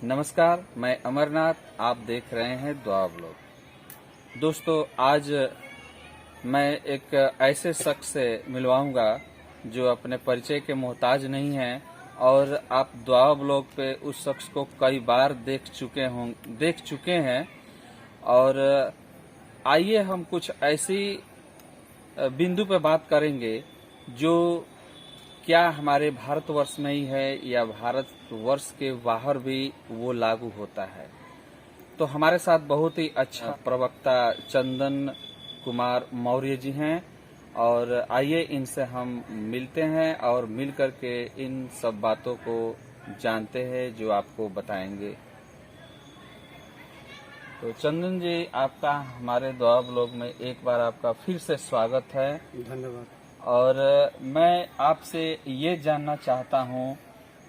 नमस्कार, मैं अमरनाथ। आप देख रहे हैं द्वा ब्लॉग। दोस्तों, आज मैं एक ऐसे शख्स से मिलवाऊंगा जो अपने परिचय के मोहताज नहीं है और आप द्वा ब्लॉग पे उस शख्स को कई बार देख चुके हैं। और आइए हम कुछ ऐसी बिंदु पे बात करेंगे जो क्या हमारे भारतवर्ष में ही है या भारतवर्ष के बाहर भी वो लागू होता है। तो हमारे साथ बहुत ही अच्छा प्रवक्ता चंदन कुमार मौर्य जी हैं और आइए इनसे हम मिलते हैं और मिल करके इन सब बातों को जानते हैं जो आपको बताएंगे। तो चंदन जी, आपका हमारे द्वा ब्लॉग में एक बार आपका फिर से स्वागत है। धन्यवाद। और मैं आपसे ये जानना चाहता हूँ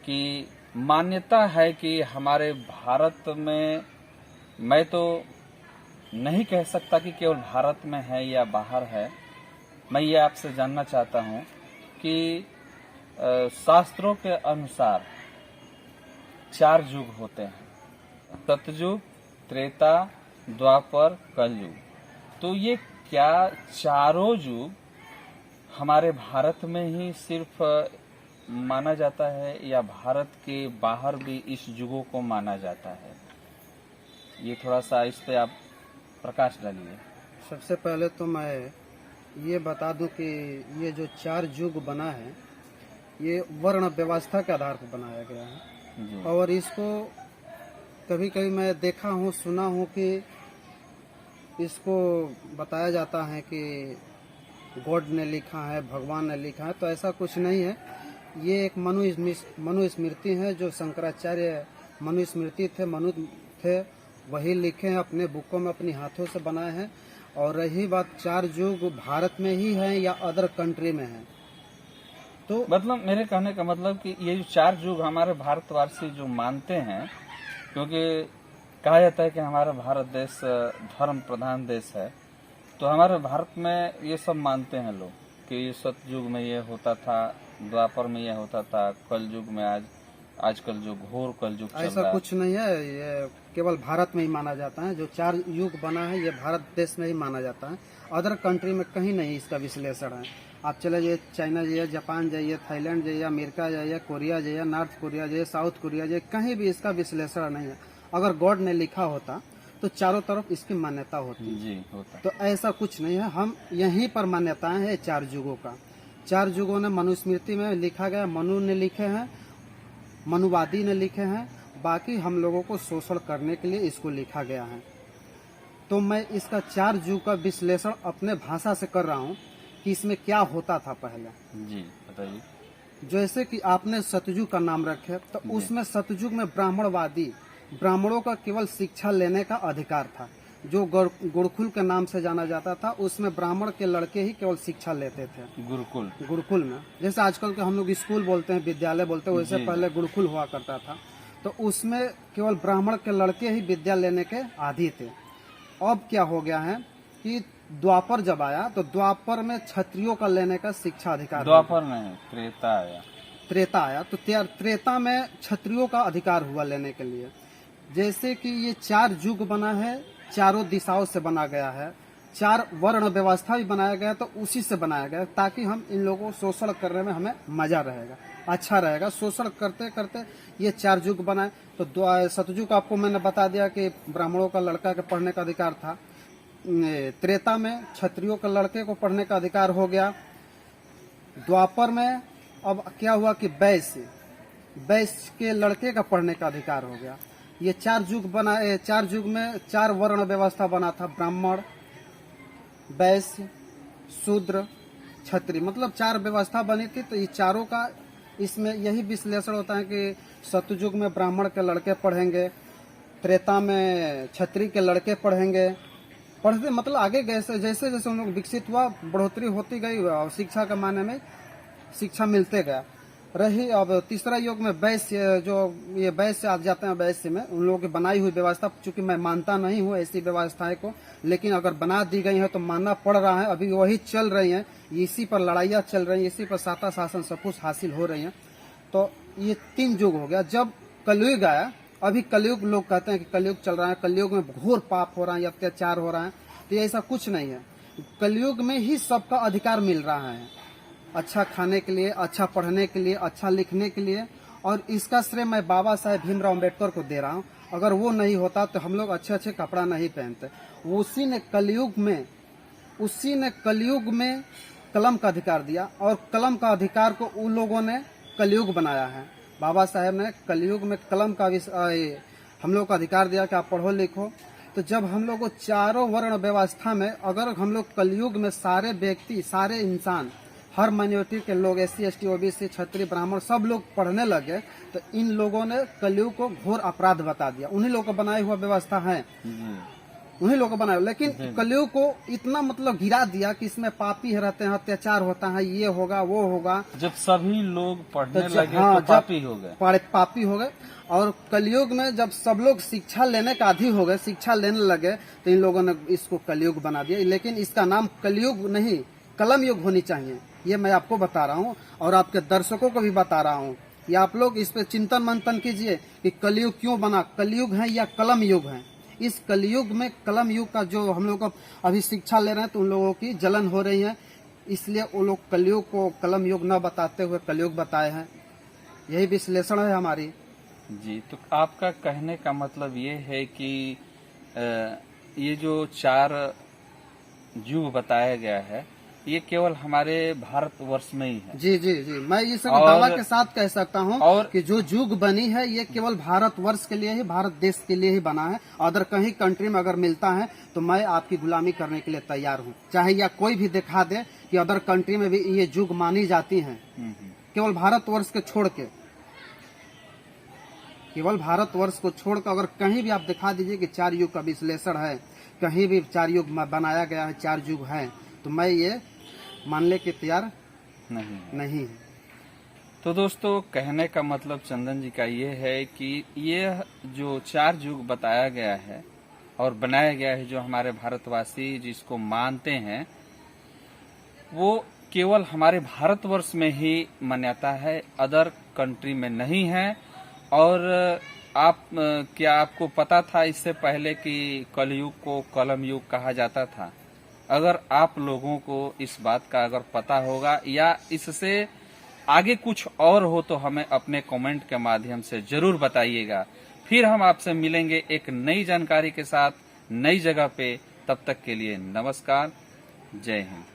कि मान्यता है कि हमारे भारत में, मैं तो नहीं कह सकता कि केवल भारत में है या बाहर है, मैं ये आपसे जानना चाहता हूँ कि शास्त्रों के अनुसार 4 युग होते हैं, सतयुग, त्रेता, द्वापर, कलयुग। तो ये क्या चारों युग हमारे भारत में ही सिर्फ माना जाता है या भारत के बाहर भी इस युगों को माना जाता है? ये थोड़ा सा इस पे आप प्रकाश डालिए। सबसे पहले तो मैं ये बता दूं कि ये जो 4 युग बना है ये वर्ण व्यवस्था के आधार पर बनाया गया है जी। और इसको कभी कभी मैं देखा हूँ, सुना हूँ कि इसको बताया जाता है कि गॉड ने लिखा है, भगवान ने लिखा है। तो ऐसा कुछ नहीं है। ये एक मनुस्मृति है जो शंकराचार्य मनुस्मृति थे, वही लिखे हैं, अपने बुकों में अपनी हाथों से बनाए हैं। और रही बात 4 युग भारत में ही है या अदर कंट्री में है, तो मतलब मेरे कहने का मतलब कि ये जो 4 युग हमारे भारतवासी जो मानते हैं, क्योंकि कहा जाता है कि हमारा भारत देश धर्म प्रधान देश है, तो हमारे भारत में ये सब मानते हैं लोग कि सतयुग में ये होता था, द्वापर में ये होता था, कलयुग में आजकल जो घोर कलयुग चल रहा है। ऐसा कुछ नहीं है। ये केवल भारत में ही माना जाता है। जो 4 युग बना है ये भारत देश में ही माना जाता है। अदर कंट्री में कहीं नहीं इसका विश्लेषण है। आप चले जाइए, चाइना जाइए, जापान जाइए, थाईलैंड जाइए, अमेरिका जाइए, कोरिया जाइए, नॉर्थ कोरिया जाइए, साउथ कोरिया जाइए, कहीं भी इसका विश्लेषण नहीं है। अगर गॉड ने लिखा होता तो चारों तरफ इसकी मान्यता होती जी होता। तो ऐसा कुछ नहीं है। हम यहीं पर मान्यताएं हैं 4 युगों का। 4 युगों ने मनुस्मृति में लिखा गया, मनु ने लिखे हैं, मनुवादी ने लिखे हैं, बाकी हम लोगों को शोषण करने के लिए इसको लिखा गया है। तो मैं इसका 4 युग का विश्लेषण अपने भाषा से कर रहा हूँ कि इसमें क्या होता था पहले। जी बताइए। जैसे कि आपने सतयुग का नाम रखे, तो उसमें सतयुग में ब्राह्मणों का केवल शिक्षा लेने का अधिकार था। जो गुरुकुल के नाम से जाना जाता था, उसमें ब्राह्मण के लड़के ही केवल शिक्षा लेते थे। गुरुकुल में, जैसे आजकल के हम लोग स्कूल बोलते हैं, विद्यालय बोलते हैं, वैसे पहले गुरुकुल हुआ करता था। तो उसमें केवल ब्राह्मण के लड़के ही विद्या लेने के आदी थे। अब क्या हो गया है कि द्वापर जब आया तो द्वापर में क्षत्रियों का लेने का शिक्षा अधिकार, द्वापर नहीं, त्रेता आया तो त्रेता में क्षत्रियों का अधिकार हुआ लेने के लिए। जैसे कि ये 4 युग बना है, चारों दिशाओं से बना गया है, 4 वर्ण व्यवस्था भी बनाया गया, तो उसी से बनाया गया ताकि हम इन लोगों को शोषण करने में हमें मजा रहेगा, अच्छा रहेगा। शोषण करते करते ये 4 युग बनाए। तो सतयुग आपको मैंने बता दिया कि ब्राह्मणों का लड़का के पढ़ने का अधिकार था। त्रेता में क्षत्रियों के लड़के को पढ़ने का अधिकार हो गया। द्वापर में अब क्या हुआ कि वैश्य के लड़के का पढ़ने का अधिकार हो गया। ये 4 युग बना। 4 युग में 4 वर्ण व्यवस्था बना था, ब्राह्मण, वैश्य, शूद्र, क्षत्रिय, मतलब 4 व्यवस्था बनी थी। तो ये चारों का इसमें यही विश्लेषण होता है कि सतयुग में ब्राह्मण के लड़के पढ़ेंगे, त्रेता में क्षत्रिय के लड़के पढ़ेंगे। पढ़ते मतलब आगे जैसे जैसे उन लोग विकसित हुआ, बढ़ोतरी होती गई और शिक्षा के माने में शिक्षा मिलते गया। रही अब तीसरा युग में वैश्य, जो ये वैश्य आप जाते हैं, वैश्य में उन लोगों की बनाई हुई व्यवस्था, चूंकि मैं मानता नहीं हूँ ऐसी व्यवस्थाएं को, लेकिन अगर बना दी गई है तो मानना पड़ रहा है। अभी वही चल रही हैं, इसी पर लड़ाइयाँ चल रही हैं, इसी पर शासन सब कुछ हासिल हो रही है। तो ये 3 युग हो गया। जब कलयुग आया, अभी कलयुग लोग कहते हैं कि कलयुग चल रहा है, कलयुग में घोर पाप हो रहा है, अत्याचार हो रहा है, तो ऐसा कुछ नहीं है। कलयुग में ही सबका अधिकार मिल रहा है, अच्छा खाने के लिए, अच्छा पढ़ने के लिए, अच्छा लिखने के लिए। और इसका श्रेय मैं बाबा साहेब भीमराव अम्बेडकर को दे रहा हूँ। अगर वो नहीं होता तो हम लोग अच्छे अच्छे कपड़ा नहीं पहनते। उसी ने कलयुग में कलम का अधिकार दिया, और कलम का अधिकार को उन लोगों ने कलयुग बनाया है। बाबा साहेब ने कलयुग में कलम का हम लोग को अधिकार दिया कि आप पढ़ो लिखो। तो जब हम लोग को चारों वर्ण व्यवस्था में, अगर हम लोग कलयुग में सारे व्यक्ति, सारे इंसान, हर माइनॉरिटी के लोग, SC ST OBC क्षत्रिय ब्राह्मण सब लोग पढ़ने लगे, तो इन लोगों ने कलयुग को घोर अपराध बता दिया। उन्हीं लोगों का बनाया हुआ व्यवस्था है, उन्हीं लोगों को बनाया। लेकिन कलयुग को इतना मतलब गिरा दिया कि इसमें पापी रहते हैं, अत्याचार होता है, ये होगा वो होगा। जब सभी लोग पढ़ने लगे हाँ, तो पापी हो गए, पापी हो गए। और कलयुग में जब सब लोग शिक्षा लेने का आदी हो गए, शिक्षा लेने लगे, तो इन लोगों ने इसको कलयुग बना दिया। लेकिन इसका नाम कलयुग नहीं, कलम युग होनी चाहिए। ये मैं आपको बता रहा हूँ और आपके दर्शकों को भी बता रहा हूँ। ये आप लोग इस पे चिंतन मंथन कीजिए कि कलयुग क्यों बना, कलयुग है या कलम युग है। इस कलयुग में कलम युग का जो हम लोग अभी शिक्षा ले रहे हैं, तो उन लोगों की जलन हो रही है, इसलिए वो लोग कलयुग को कलम युग न बताते हुए कलयुग बताए हैं। यही विश्लेषण है हमारी। जी, तो आपका कहने का मतलब ये है कि ये जो 4 युग बताया गया है, ये केवल हमारे भारतवर्ष में ही है। जी जी जी, मैं ये सब दावा के साथ कह सकता हूँ कि जो युग बनी है ये केवल भारतवर्ष के लिए ही, भारत देश के लिए ही बना है। अदर कहीं कंट्री में अगर मिलता है तो मैं आपकी गुलामी करने के लिए तैयार हूँ। चाहे या कोई भी दिखा दे कि अदर कंट्री में भी ये युग मानी जाती है, केवल भारतवर्ष के छोड़ के, केवल भारतवर्ष को छोड़कर अगर कहीं भी आप दिखा दीजिए कि 4 युग का विश्लेषण है, कहीं भी 4 युग बनाया गया है, 4 युग है, तो मैं ये मानने के तैयार नहीं। तो दोस्तों, कहने का मतलब चंदन जी का ये है कि ये जो 4 युग बताया गया है और बनाया गया है, जो हमारे भारतवासी जिसको मानते हैं, वो केवल हमारे भारतवर्ष में ही मान्यता है, अदर कंट्री में नहीं है। और क्या आपको पता था इससे पहले कि कलयुग को कलम युग कहा जाता था? अगर आप लोगों को इस बात का अगर पता होगा या इससे आगे कुछ और हो तो हमें अपने कमेंट के माध्यम से जरूर बताइएगा। फिर हम आपसे मिलेंगे एक नई जानकारी के साथ, नई जगह पे। तब तक के लिए नमस्कार, जय हिंद।